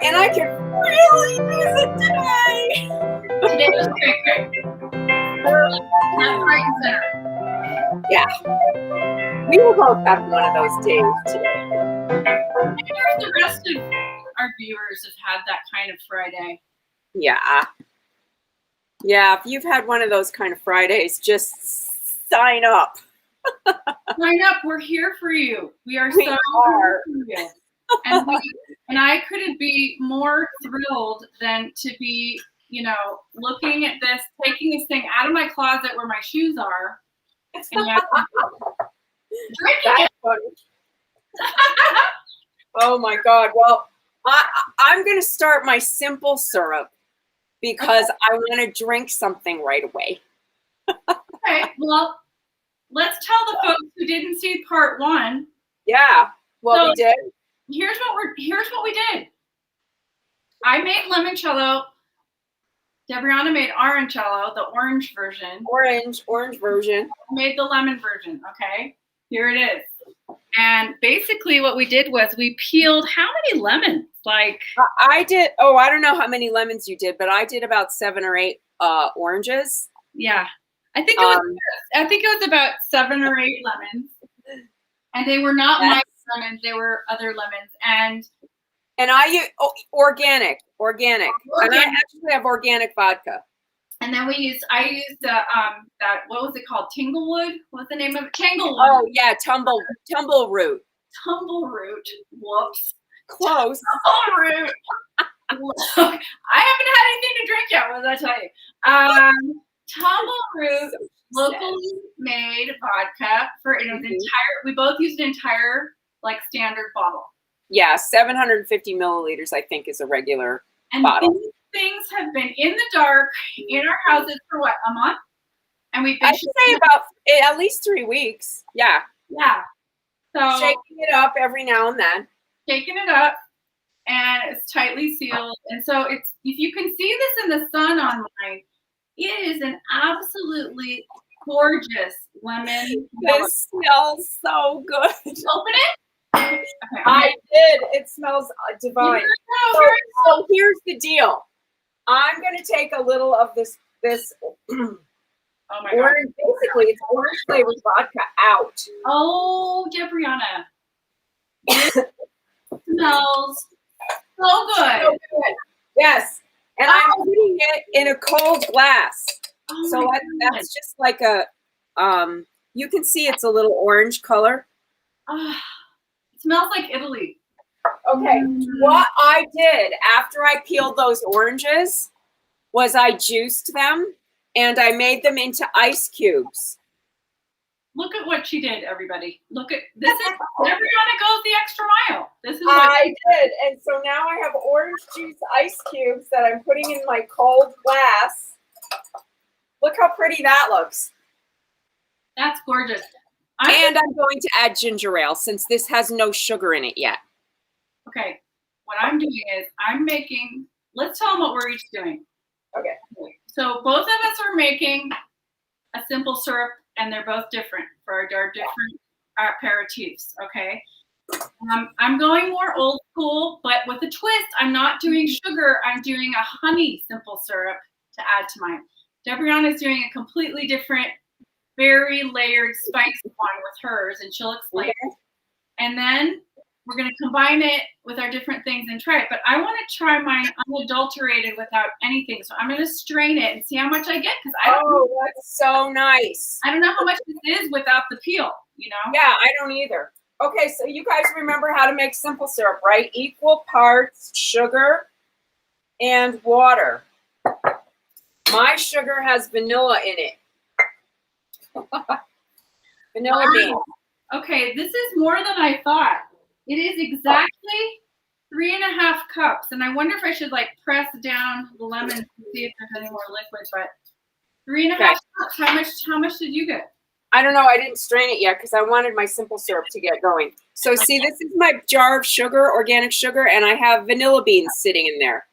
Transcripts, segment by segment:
And I can really use it today. Today was great. Left, right, and center. Yeah. We will both have one of those days today. I wonder if the rest of our viewers have had that kind of Friday. Yeah. Yeah, if you've had one of those kind of Fridays, just sign up. Sign up. We're here for you. We are We so are. here for you. And I couldn't be more thrilled than to be, looking at this, taking this thing out of my closet where my shoes are, and drinking it. Oh my God. Well, I'm going to start my simple syrup because I want to drink something right away. Okay, well, let's tell the folks who didn't see part 1. Yeah, what we did. Here's what we did. I made limoncello. Debriana made orangecello, the orange version. Orange version. I made the lemon version. Okay, here it is. And basically, what we did was we peeled how many lemons? Like I did. Oh, I don't know how many lemons you did, but I did about 7 or 8 oranges. Yeah, I think it was about 7 or 8 lemons, and they were not my lemons; they were other lemons. And I use organic. And I actually have organic vodka. And then I used that what was it called? Tinglewood? What's the name of it? Tanglewood. Oh yeah, tumble root. Tumbleroot. Whoops. Close. Tumbleroot. I haven't had anything to drink yet. What did I tell you? Tumbleroot locally made vodka for we both used an entire standard bottle. Yeah, 750 milliliters, I think, is a regular bottle. These things have been in the dark in our houses for what, a month? And we've been I should say about at least 3 weeks. Yeah. Yeah. So shaking it up every now and then. Shaking it up, and it's tightly sealed. And so if you can see this in the sun on mine, it is an absolutely gorgeous lemon. This smells so good. Open it. Okay, I did. It smells divine. So here's the deal. I'm going to take a little of this oh my orange, God. basically it's orange flavored vodka out. Oh, Debriana. It smells so good. So good. Yes. And I'm putting it in a cold glass. Oh so that's just like a you can see it's a little orange color. It smells like Italy. Okay, what I did after I peeled those oranges was I juiced them and I made them into ice cubes. Look at what she did, everybody. Look at this. Everyone goes the extra mile. This is what I did, and so now I have orange juice ice cubes that I'm putting in my cold glass. Look how pretty that looks. That's gorgeous. And I'm going to add ginger ale since this has no sugar in it yet. Okay, what I'm doing is I'm making, let's tell them what we're each doing. Okay. So both of us are making a simple syrup, and they're both different for our different aperitifs, okay? I'm going more old school, but with a twist. I'm not doing sugar. I'm doing a honey simple syrup to add to mine. Debriana is doing a completely different, very layered, spicy one with hers, and she'll explain it. And then we're going to combine it with our different things and try it. But I want to try mine unadulterated without anything. So I'm going to strain it and see how much I get. Because that's so nice. I don't know how much this is without the peel, Yeah, I don't either. Okay, so you guys remember how to make simple syrup, right? Equal parts sugar and water. My sugar has vanilla in it. Vanilla beans. Okay, this is more than I thought. It is exactly 3.5 cups, and I wonder if I should press down the lemon to see if there's any more liquid. But 3.5 cups. How much did you get? I don't know. I didn't strain it yet because I wanted my simple syrup to get going. So see, this is my jar of sugar, organic sugar, and I have vanilla beans sitting in there.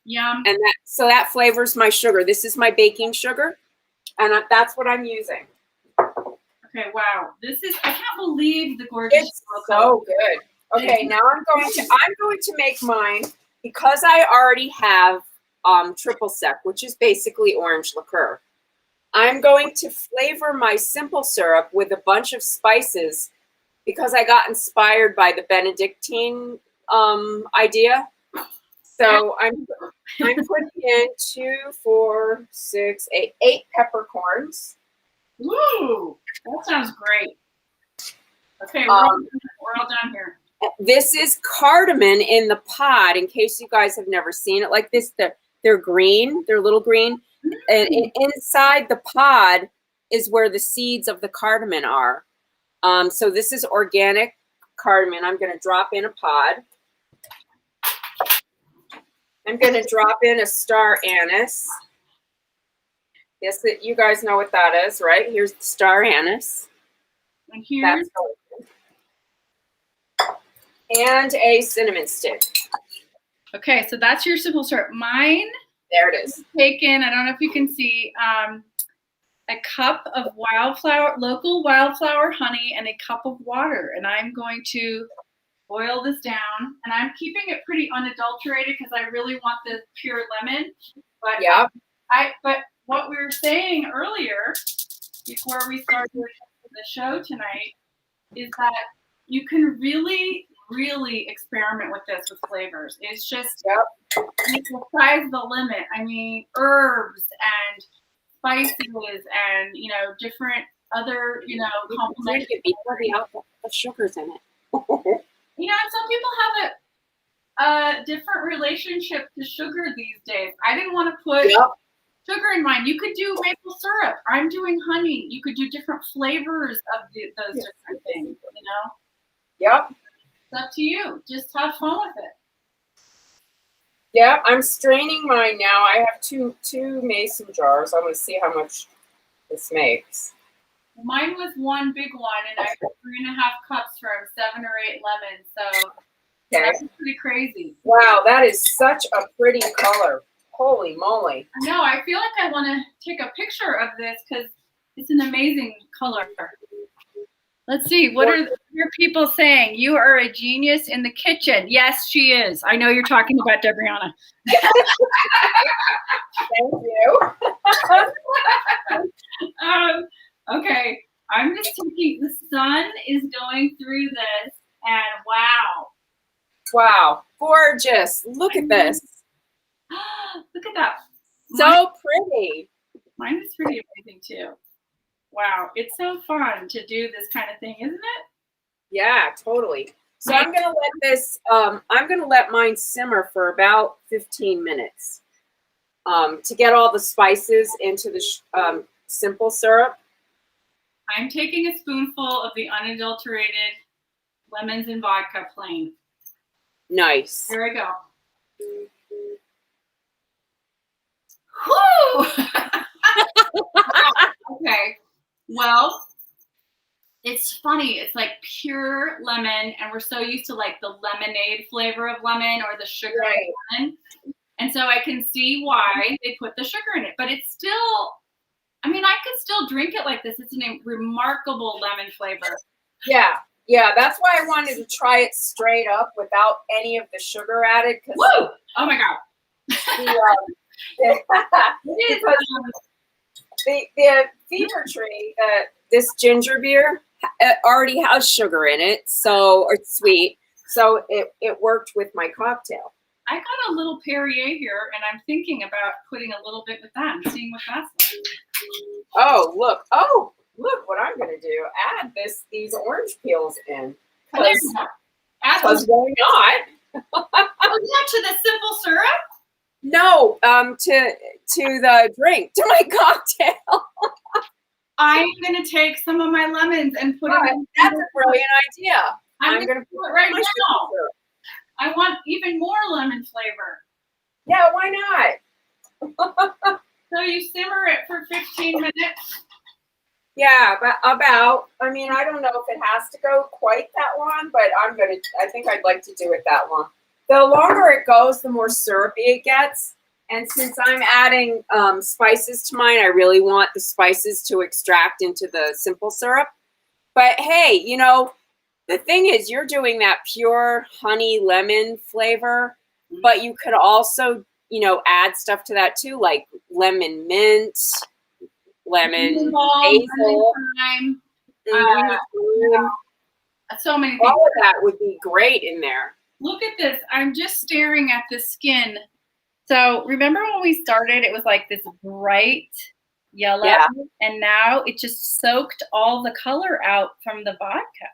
Yum. And that flavors my sugar. This is my baking sugar, and that's what I'm using. Okay, wow. I can't believe the gorgeous. It's so good. Okay, now I'm going to make mine because I already have triple sec, which is basically orange liqueur, I'm going to flavor my simple syrup with a bunch of spices because I got inspired by the Benedictine idea. So I'm putting in 2, 4, 6, 8, 8 peppercorns. Woo! That sounds great. Okay, we're all done here. This is cardamom in the pod, in case you guys have never seen it like this. They're green, they're little green. And inside the pod is where the seeds of the cardamom are. So this is organic cardamom. I'm going to drop in a pod. I'm going to drop in a star anise. Yes, you guys know what that is, right? Here's the star anise. And here's and a cinnamon stick. Okay, so that's your simple syrup. Mine, there it is. Taken, I don't know if you can see, a cup of local wildflower honey and a cup of water. And I'm going to boil this down. And I'm keeping it pretty unadulterated because I really want the pure lemon. But yeah, but what we were saying earlier, before we started the show tonight, is that you can really experiment with this with flavors. It's just the sky's the limit. I mean, herbs and spices and different other complementary. The sugars in it. And some people have a different relationship to sugar these days. I didn't want to put sugar in mine. You could do maple syrup. I'm doing honey. You could do different flavors of those different things. Yep. It's up to you. Just have fun with it. Yeah, I'm straining mine now. I have two mason jars. I'm going to see how much this makes. Mine was one big one, and I got 3.5 cups from 7 or 8 lemons. So that's pretty crazy. Wow, that is such a pretty color. Holy moly! I know. I feel like I want to take a picture of this because it's an amazing color. Let's see. What are your people saying? You are a genius in the kitchen. Yes, she is. I know you're talking about Debriana. Thank you. Okay. I'm just taking, the sun is going through this, and wow. Wow. Gorgeous. Look at this. Look at that. So pretty. Mine is pretty amazing too. Wow, it's so fun to do this kind of thing, isn't it? Yeah, totally. So I'm gonna let this. I'm gonna let mine simmer for about 15 minutes to get all the spices into the simple syrup. I'm taking a spoonful of the unadulterated lemons and vodka plain. Nice. Here I go. Whoo! Okay. Well, it's funny. It's like pure lemon, and we're so used to like the lemonade flavor of lemon or the sugar of lemon. And so I can see why they put the sugar in it. But it's still, I mean, I could still drink it like this. It's a remarkable lemon flavor. Yeah. Yeah, that's why I wanted to try it straight up without any of the sugar added. Woo! Oh my God. The Fever Tree, this ginger beer already has sugar in it, so it's sweet. So it worked with my cocktail. I got a little Perrier here, and I'm thinking about putting a little bit with that and seeing what that's like. Oh, look what I'm going to do. Add these orange peels in. Because why not? Oh, yeah, to the simple syrup? No, to the drink, to my cocktail. I'm going to take some of my lemons and put them in. That's a brilliant idea. I'm going to do it right now. I want even more lemon flavor. Yeah, why not? So you simmer it for 15 minutes? Yeah, about. I mean, I don't know if it has to go quite that long, but I think I'd like to do it that long. The longer it goes, the more syrupy it gets. And since I'm adding spices to mine, I really want the spices to extract into the simple syrup. But hey, the thing is, you're doing that pure honey lemon flavor. But you could also, you know, add stuff to that too, like lemon mint, lemon basil. Lemon Mhm. thyme, so many things. All of that would be great in there. Look at this. I'm just staring at the skin. So remember when we started, it was like this bright yellow, Yeah. and now it just soaked all the color out from the vodka.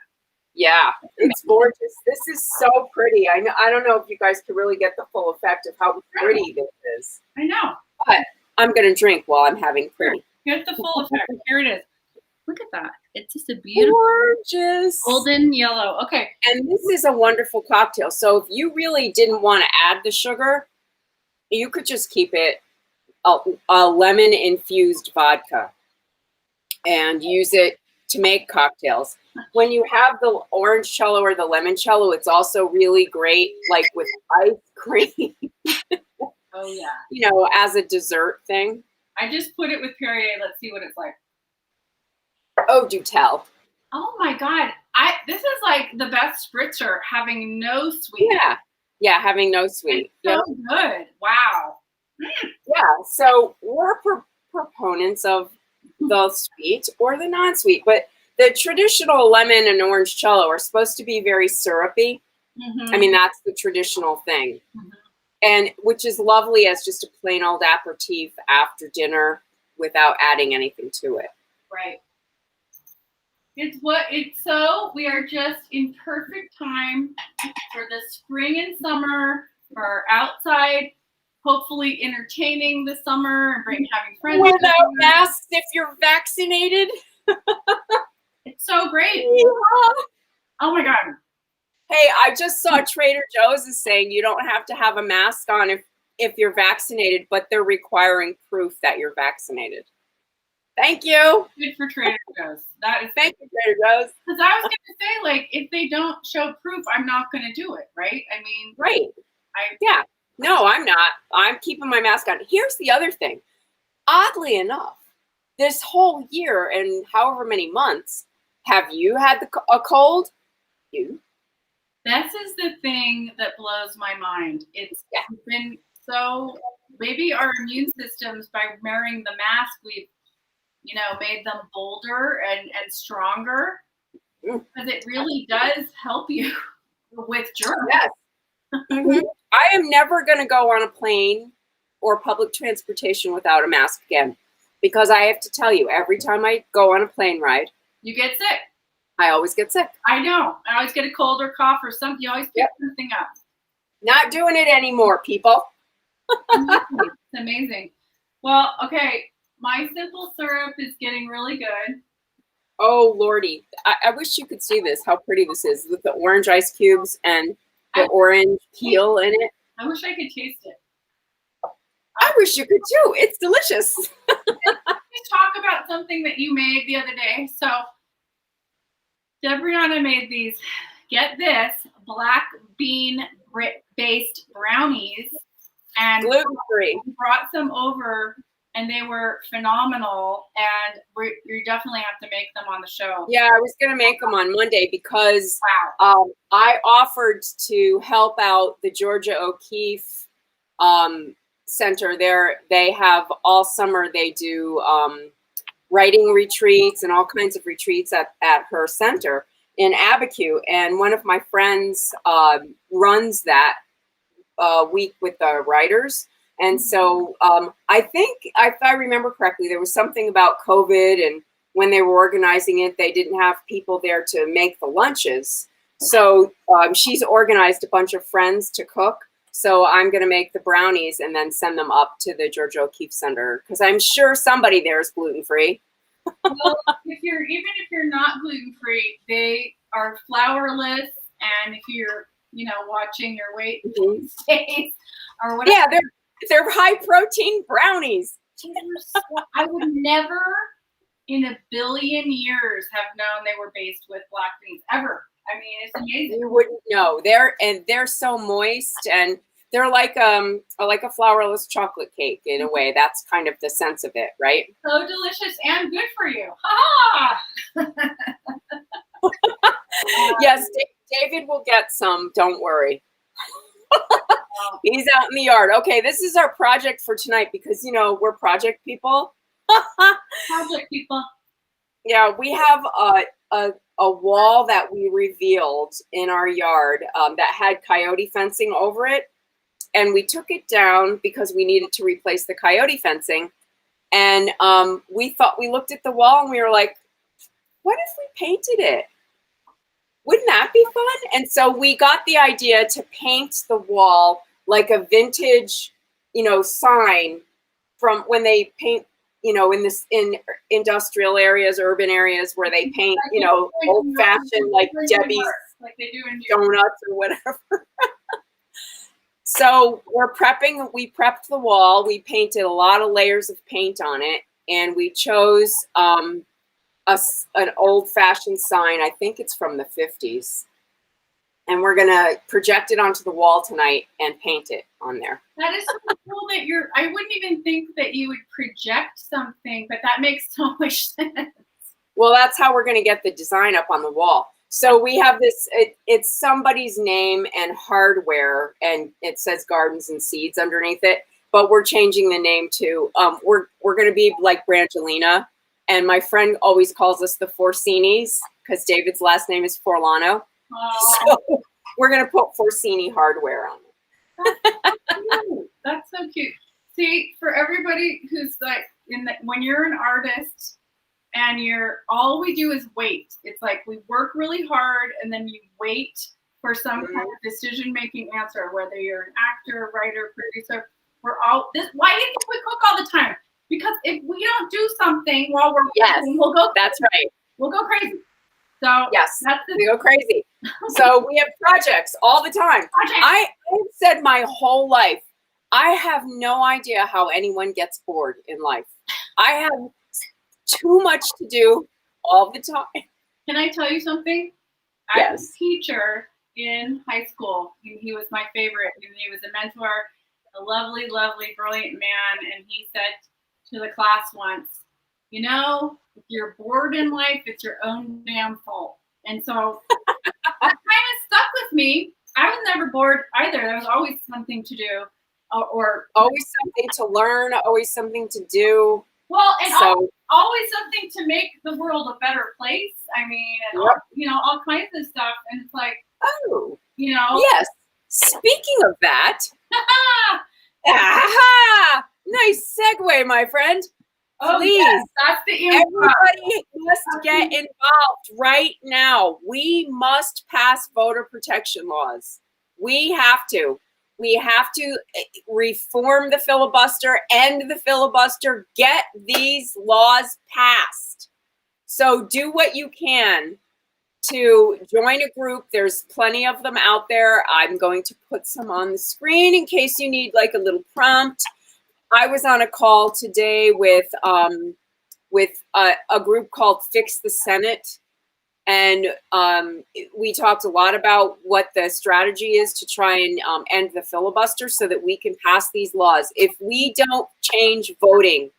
Yeah, it's gorgeous. This is so pretty. I don't know if you guys can really get the full effect of how pretty this is. I know. But I'm gonna drink while I'm having pretty. Here's the full effect. Here it is. Look at that. It's just a beautiful Gorgeous golden yellow. Okay. And this is a wonderful cocktail. So if you really didn't want to add the sugar, you could just keep it a lemon infused vodka and use it to make cocktails. When you have the Orangecello or the Limoncello, it's also really great, like with ice cream, Oh yeah. you know, as a dessert thing. I just put it with Perrier. Let's see what it's like. Oh, do tell. Oh my God. This is like the best spritzer, having no sweet. Yeah, having no sweet. It's so good. Wow. Yeah, so we're proponents of the sweet or the non-sweet, but the traditional lemon and Orangecello are supposed to be very syrupy. Mm-hmm. I mean, that's the traditional thing. Mm-hmm. And which is lovely as just a plain old aperitif after dinner without adding anything to it. Right. We are just in perfect time for the spring and summer, for outside, hopefully entertaining the summer and having friends. Without masks if you're vaccinated. It's so great. Yeah. Oh my God. Hey, I just saw Trader Joe's is saying you don't have to have a mask on if you're vaccinated, but they're requiring proof that you're vaccinated. Thank you. Good for Trader Joe's. That is. Thank you, Trader Joe's. Because I was going to say, like, if they don't show proof, I'm not going to do it, right? I mean, right. Yeah. No, I'm not. I'm keeping my mask on. Here's the other thing. Oddly enough, this whole year and however many months, have you had a cold? You? This is the thing that blows my mind. It's been so, maybe our immune systems, by wearing the mask, we've, you know, made them bolder and stronger, because it really does help you with germs. Yes. Mm-hmm. I am never going to go on a plane or public transportation without a mask again, because I have to tell you, every time I go on a plane ride, you get sick. I always get sick. I know. I always get a cold or cough or something. You always pick something up. Not doing it anymore, people. It's amazing. Well, okay. My simple syrup is getting really good. Oh, Lordy. I wish you could see this, how pretty this is, with the orange ice cubes and the orange peel in it. I wish I could taste it. I wish you could too. It's delicious. Let's talk about something that you made the other day. So, Debriana made these, get this, black bean based brownies. And gluten-free. We brought some over, and they were phenomenal. And we definitely have to make them on the show. Yeah, I was going to make them on Monday because I offered to help out the Georgia O'Keeffe Center. They have all summer, they do writing retreats and all kinds of retreats at her center in Abiquiu. And one of my friends runs that week with the writers. And so I think, if I remember correctly, there was something about COVID, and when they were organizing it, they didn't have people there to make the lunches. So she's organized a bunch of friends to cook. So I'm going to make the brownies and then send them up to the Georgia O'Keeffe Center, because I'm sure somebody there is gluten-free. Well, even if you're not gluten-free, they are flourless, and if you're, watching your weight days or whatever. Yeah, they're high-protein brownies. I would never in a billion years have known they were based with black beans, ever. I mean, it's amazing. You wouldn't know. They're so moist, and they're like a flourless chocolate cake in a way. That's kind of the sense of it, right? So delicious and good for you. Ha! Yes, David will get some. Don't worry. He's out in the yard. Okay, this is our project for tonight because, you know, we're project people. Project people. Yeah, we have a wall that we revealed in our yard that had coyote fencing over it. And we took it down because we needed to replace the coyote fencing. And we looked at the wall and we were like, what if we painted it? Wouldn't that be fun? And so we got the idea to paint the wall like a vintage, you know, sign from when they paint, you know, in industrial areas, urban areas where they paint, you know, old fashioned like Debbie's like they do in donuts or whatever. So we prepped the wall. We painted a lot of layers of paint on it, and we chose an old-fashioned sign. I think it's from the 50s. And we're going to project it onto the wall tonight and paint it on there. That is so cool that I wouldn't even think that you would project something, but that makes so much sense. Well, that's how we're going to get the design up on the wall. So we have this, it's somebody's name and hardware, and it says Gardens and Seeds underneath it, but we're changing the name to, we're going to be like Brangelina, and my friend always calls us the Forcinis, because David's last name is Forlano. Oh. So we're going to put Forcini hardware on it. That's so cute. See, for everybody who's like, when you're an artist, and all we do is wait. It's like we work really hard and then you wait for some kind of decision-making answer, whether you're an actor, writer, producer. Why do you think we cook all the time? Because if we don't do something while we're cooking, we'll go. That's right. We'll go crazy. So yes, we go crazy. So we have projects all the time. I've said my whole life, I have no idea how anyone gets bored in life. I have too much to do all the time. Can I tell you something? Yes. I was a teacher in high school. He was my favorite. He was a mentor, a lovely, lovely, brilliant man. And he said to the class once, you know, if you're bored in life, it's your own damn fault. And so that kind of stuck with me. I was never bored either. There was always something to do, or always something to learn, always something to do. Well, and always something to make the world a better place. I mean, and all kinds of stuff. And it's like, yes. Speaking of that, nice segue, my friend. Please, yes, that's the everybody must get involved right now. We must pass voter protection laws. We have to. We have to reform the filibuster, end the filibuster, get these laws passed. So do what you can to join a group. There's plenty of them out there. I'm going to put some on the screen in case you need like a little prompt. I was on a call today with a group called Fix the Senate. And we talked a lot about what the strategy is to try and end the filibuster so that we can pass these laws. If we don't change voting,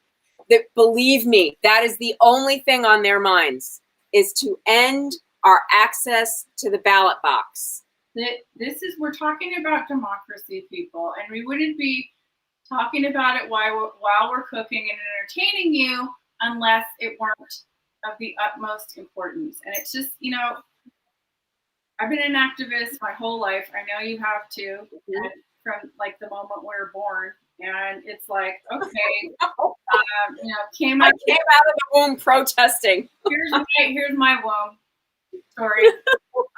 believe me, that is the only thing on their minds, is to end our access to the ballot box. We're talking about democracy, people, and we wouldn't be talking about it while we're cooking and entertaining you unless it weren't of the utmost importance. And it's just, I've been an activist my whole life. I know you have too, and from like the moment we were born. And it's like, okay, I came out of the womb protesting. Here's my womb story.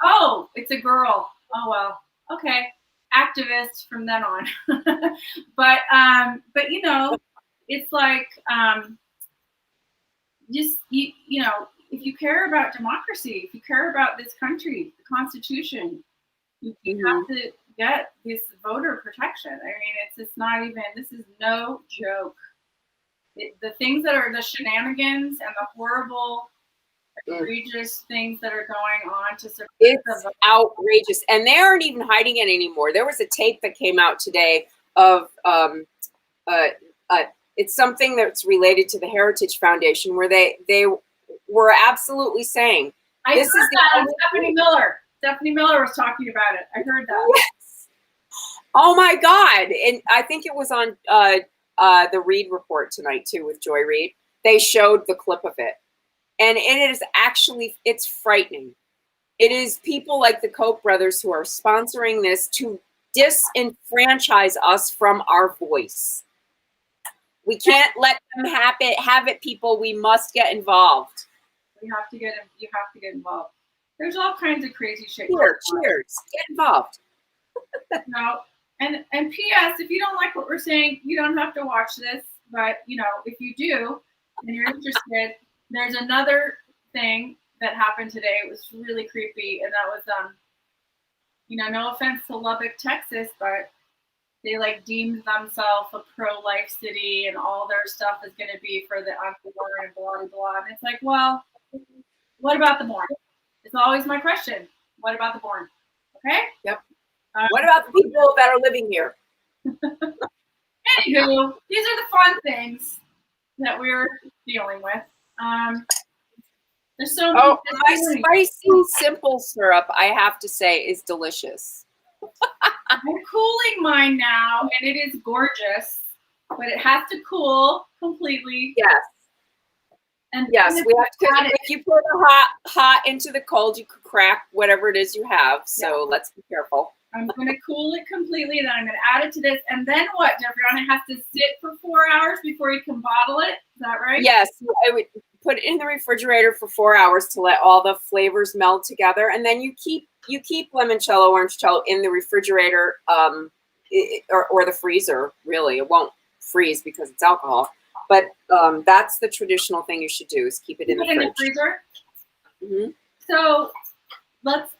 Oh, it's a girl. Oh well, okay, activist from then on. but it's like just if you care about democracy, if you care about this country, the Constitution, you have to get this voter protection. I mean, it's not even. This is no joke. The things that are the shenanigans and the horrible, egregious things that are going on to support it's outrageous, and they aren't even hiding it anymore. There was a tape that came out today of it's something that's related to the Heritage Foundation, where they were absolutely saying this is Stephanie Miller. Stephanie Miller was talking about it. I heard that. Yes. Oh my God. And I think it was on the Reed Report tonight too with Joy Reid. They showed the clip of it. And it is actually, it's frightening. It is people like the Koch brothers who are sponsoring this to disenfranchise us from our voice. We can't let them have it, people. We must get involved. You have to get involved. There's all kinds of crazy shit. Cheers. Get involved. No. And P.S. If you don't like what we're saying, you don't have to watch this. But if you do and you're interested, there's another thing that happened today. It was really creepy, and that was no offense to Lubbock, Texas, but they deemed themselves a pro-life city, and all their stuff is going to be for the unborn and blah blah blah. And it's like, well, what about the born? It's always my question. What about the born? Okay. Yep. What about the people that are living here? Anywho, these are the fun things that we're dealing with. There's so many. Oh, my spicy simple syrup, I have to say, is delicious. I'm cooling mine now, and it is gorgeous, but it has to cool completely. Yes. And yes, we have to. If you put a hot into the cold, you could crack whatever it is you have. So let's be careful. I'm going to cool it completely, then I'm going to add it to this, and then what, Jeffrey? It has to sit for 4 hours before you can bottle it. Is that right? Yes, I would put it in the refrigerator for 4 hours to let all the flavors meld together, and then you keep limoncello, orangecello in the refrigerator or the freezer. Really, it won't freeze because it's alcohol. But that's the traditional thing you should do: is keep it in the freezer. Mm-hmm. So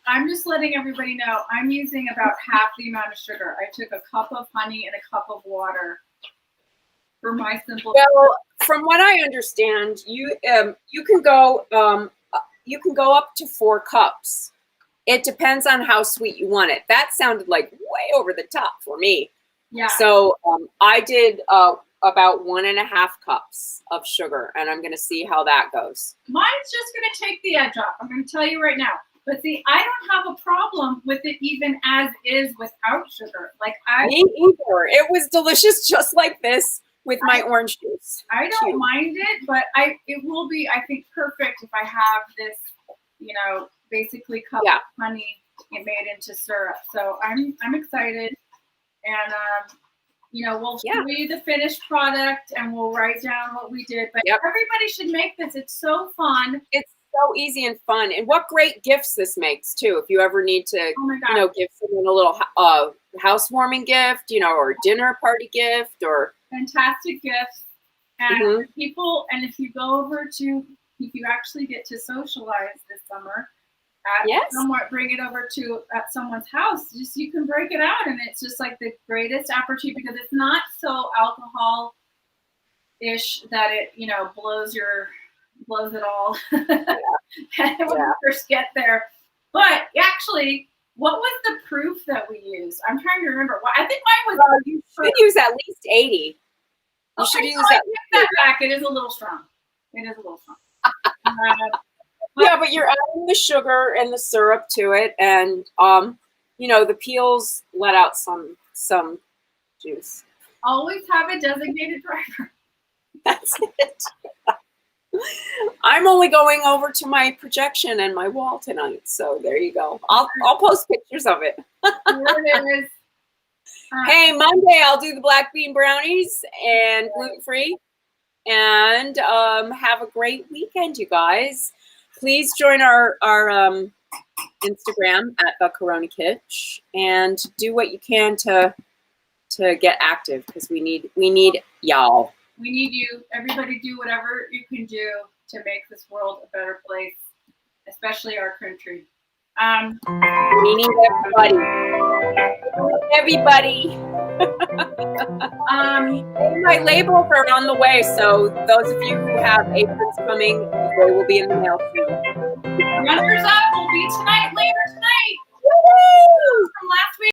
I'm just letting everybody know I'm using about half the amount of sugar. I took a cup of honey and a cup of water for my simple. Well, from what I understand, you can go up to 4 cups. It depends on how sweet you want it. That sounded like way over the top for me. Yeah. So I did about 1.5 cups of sugar, and I'm going to see how that goes. Mine's just going to take the edge off. I'm going to tell you right now. But see, I don't have a problem with it even as is without sugar. Me either. It was delicious just like this with my orange juice. I don't mind it, but it will be, I think, perfect if I have this, basically cup of honey made into syrup. So I'm excited, and we'll show you the finished product, and we'll write down what we did. But everybody should make this. It's so fun. It's so easy and fun, and what great gifts this makes too. If you ever need to, give someone a little housewarming gift, or a dinner party gift, or fantastic gifts. And people, and if you actually get to socialize this summer, bring it over at someone's house. Just you can break it out, and it's just like the greatest opportunity because it's not so alcohol-ish that it blows it all when you first get there. But actually, what was the proof that we used? I'm trying to remember. I think mine was. You should use at least 80. You should use that. That back. It is a little strong. But you're adding the sugar and the syrup to it, and the peels let out some juice. Always have a designated driver. That's it. I'm only going over to my projection and my wall tonight, so there you go. I'll post pictures of it. There it is. Hey, Monday I'll do the black bean brownies and gluten-free, and have a great weekend, you guys. Please join our Instagram at the Corona Kitsch and do what you can to get active because we need y'all. We need you. Everybody do whatever you can do to make this world a better place, especially our country. We need everybody. My labels are on the way, so those of you who have aprons coming, they will be in the mail soon. Runners up will be later tonight. Woo! From last week.